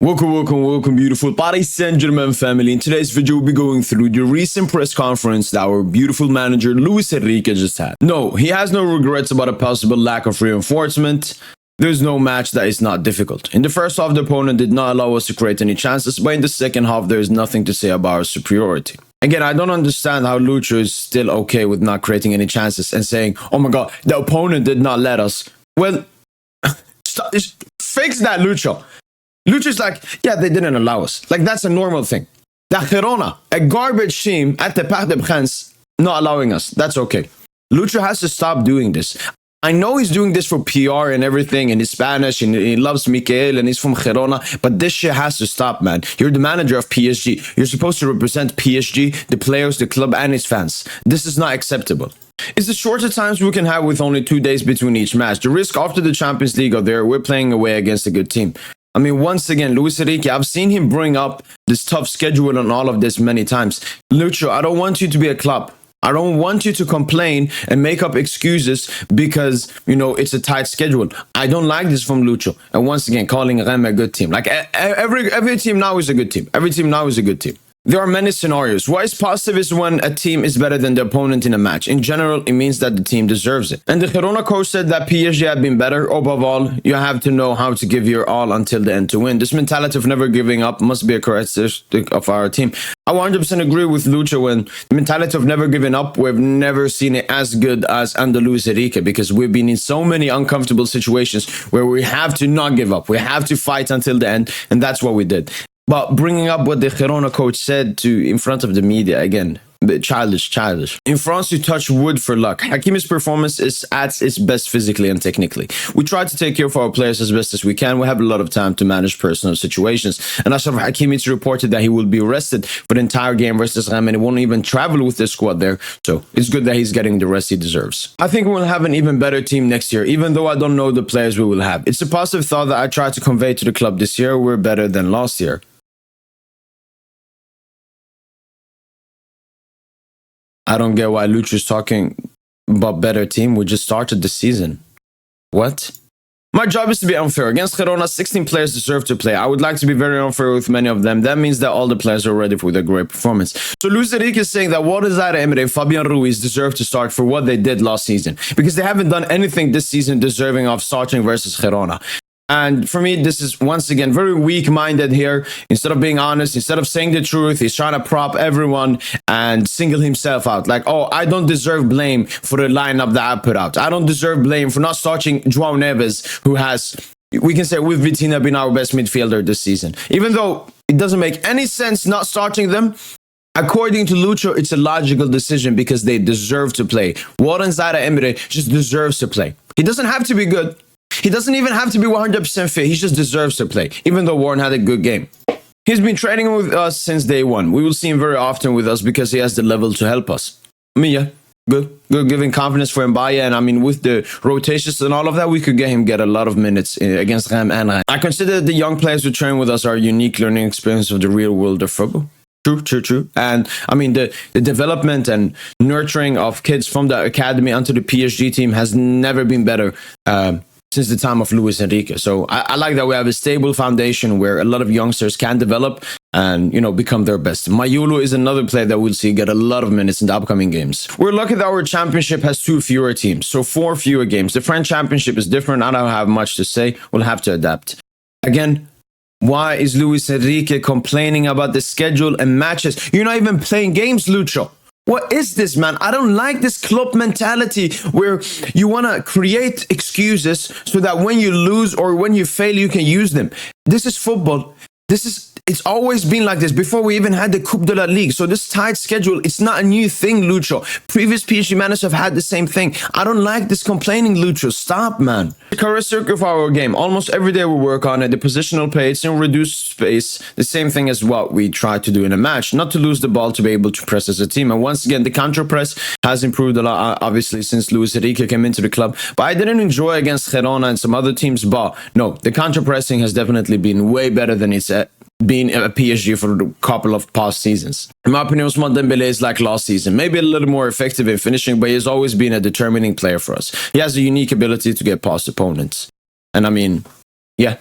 Welcome, beautiful Paris Saint-Germain family. In today's video, we'll be going through the recent press conference that our beautiful manager Luis Enrique just had. No, he has no regrets about a possible lack of reinforcement. There's no match that is not difficult. In the first half, the opponent did not allow us to create any chances, but in the second half, there is nothing to say about our superiority. Again, I don't understand how Lucho is still okay with not creating any chances and saying, oh my god, the opponent did not let us. Well, fix that, Lucho. Lucho's like, yeah, they didn't allow us. Like, that's a normal thing. That Girona, a garbage team at the Stade De Reims, not allowing us. That's okay. Lucho has to stop doing this. I know he's doing this for PR and everything, and he's Spanish, and he loves Michael, and he's from Girona, but this shit has to stop, man. You're the manager of PSG. You're supposed to represent PSG, the players, the club, and its fans. This is not acceptable. It's the shorter times we can have with only 2 days between each match. The risk after the Champions League are there. We're playing away against a good team. I mean, once again, Luis Enrique, I've seen him bring up this tough schedule and all of this many times. Lucho, I don't want you to be a club. I don't want you to complain and make up excuses because, you know, it's a tight schedule. I don't like this from Lucho. And once again, calling Reims a good team. Like, every team now is a good team. Every team now is a good team. There are many scenarios. Why is positive is when a team is better than the opponent in a match. In general, it means that the team deserves it. And the Girona coach said that PSG had been better. Above all, you have to know how to give your all until the end to win. This mentality of never giving up must be a characteristic of our team. I 100% agree with Lucho, and the mentality of never giving up, we've never seen it as good as under Luis Enrique, because we've been in so many uncomfortable situations where we have to not give up. We have to fight until the end, and that's what we did. But bringing up what the Girona coach said in front of the media, again, childish. In France, you touch wood for luck. Hakimi's performance is at its best physically and technically. We try to take care of our players as best as we can. We have a lot of time to manage personal situations. And as of Hakimi, it's reported that he will be rested for the entire game versus Reims, and he won't even travel with the squad there. So it's good that he's getting the rest he deserves. I think we'll have an even better team next year, even though I don't know the players we will have. It's a positive thought that I tried to convey to the club this year. We're better than last year. I don't get why Lucho's talking about better team. We just started the season. What? My job is to be unfair. Against Girona, 16 players deserve to play. I would like to be very unfair with many of them. That means that all the players are ready for their great performance. So Luis Enrique is saying that Emre, Fabian Ruiz deserve to start for what they did last season, because they haven't done anything this season deserving of starting versus Girona. And for me, this is, once again, very weak-minded here. Instead of being honest, instead of saying the truth, he's trying to prop everyone and single himself out. Like, oh, I don't deserve blame for the lineup that I put out. I don't deserve blame for not starting João Neves, who has, we can say, with Vitinha, been our best midfielder this season. Even though it doesn't make any sense not starting them, according to Lucho, it's a logical decision because they deserve to play. Emre just deserves to play. He doesn't have to be good. He doesn't even have to be 100% fit. He just deserves to play, even though Warren had a good game. He's been training with us since day one. We will see him very often with us because he has the level to help us. I mean, yeah, good giving confidence for Mbaye. And I mean, with the rotations and all of that, we could get a lot of minutes against Reims and Reims. I consider the young players who train with us are a unique learning experience of the real world of football. True. And I mean, the development and nurturing of kids from the academy onto the PSG team has never been better since the time of Luis Enrique. So I like that we have a stable foundation where a lot of youngsters can develop and, you know, become their best. Mayulu is another player that we'll see get a lot of minutes in the upcoming games. We're lucky that our championship has 2 fewer teams, so 4 fewer games. The French championship is different. I don't have much to say. We'll have to adapt. Again, why is Luis Enrique complaining about the schedule and matches? You're not even playing games, Lucho. What is this, man? I don't like this club mentality where you want to create excuses so that when you lose or when you fail, you can use them. This is football. It's always been like this before we even had the Coupe de la Ligue. So this tight schedule, it's not a new thing, Lucho. Previous PSG managers have had the same thing. I don't like this complaining, Lucho. Stop, man. The characteristic of our game. Almost every day we work on it. The positional play, it's in reduced space. The same thing as what we try to do in a match. Not to lose the ball, to be able to press as a team. And once again, the counter press has improved a lot, obviously, since Luis Enrique came into the club. But I didn't enjoy against Girona and some other teams. But no, the counter pressing has definitely been way better than it's been a PSG for a couple of past seasons. In my opinion, Ousmane Dembélé is like last season, maybe a little more effective in finishing, but he's always been a determining player for us. He has a unique ability to get past opponents. And I mean, yeah,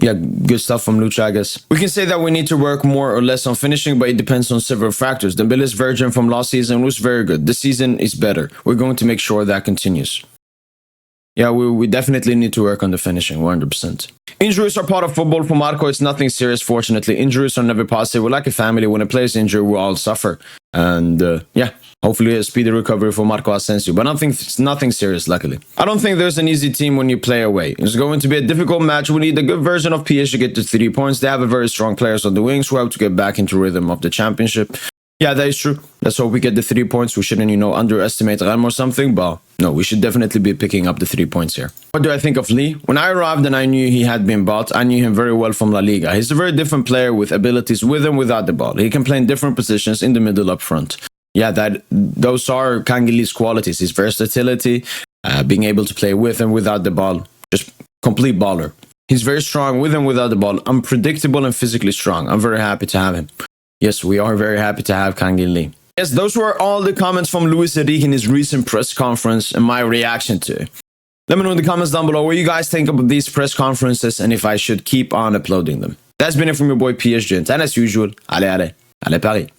Yeah, good stuff from Lucha, I guess. We can say that we need to work more or less on finishing, but it depends on several factors. Dembele's version from last season was very good. This season is better. We're going to make sure that continues. Yeah, we definitely need to work on the finishing, 100%. Injuries are part of football. For Marco, it's nothing serious, fortunately. Injuries are never positive. We're like a family. When a player's injured, we all suffer. And yeah, hopefully a speedy recovery for Marco Asensio. But it's nothing serious, luckily. I don't think there's an easy team when you play away. It's going to be a difficult match. We need a good version of PSG to get to 3 points. They have a very strong players on the wings who have to get back into rhythm of the championship. Yeah, that is true. Let's hope we get the 3 points. We shouldn't, underestimate Reims or something, but no, we should definitely be picking up the 3 points here. What do I think of Lee? When I arrived and I knew he had been bought, I knew him very well from La Liga. He's a very different player with abilities with and without the ball. He can play in different positions in the middle up front. Yeah, those are Kang-in Lee's qualities. His versatility, being able to play with and without the ball. Just complete baller. He's very strong with and without the ball. Unpredictable and physically strong. I'm very happy to have him. Yes, we are very happy to have Kang-in Lee. Yes, those were all the comments from Luis Enrique in his recent press conference and my reaction to it. Let me know in the comments down below what you guys think about these press conferences and if I should keep on uploading them. That's been it from your boy PSG, and as usual, allez Paris.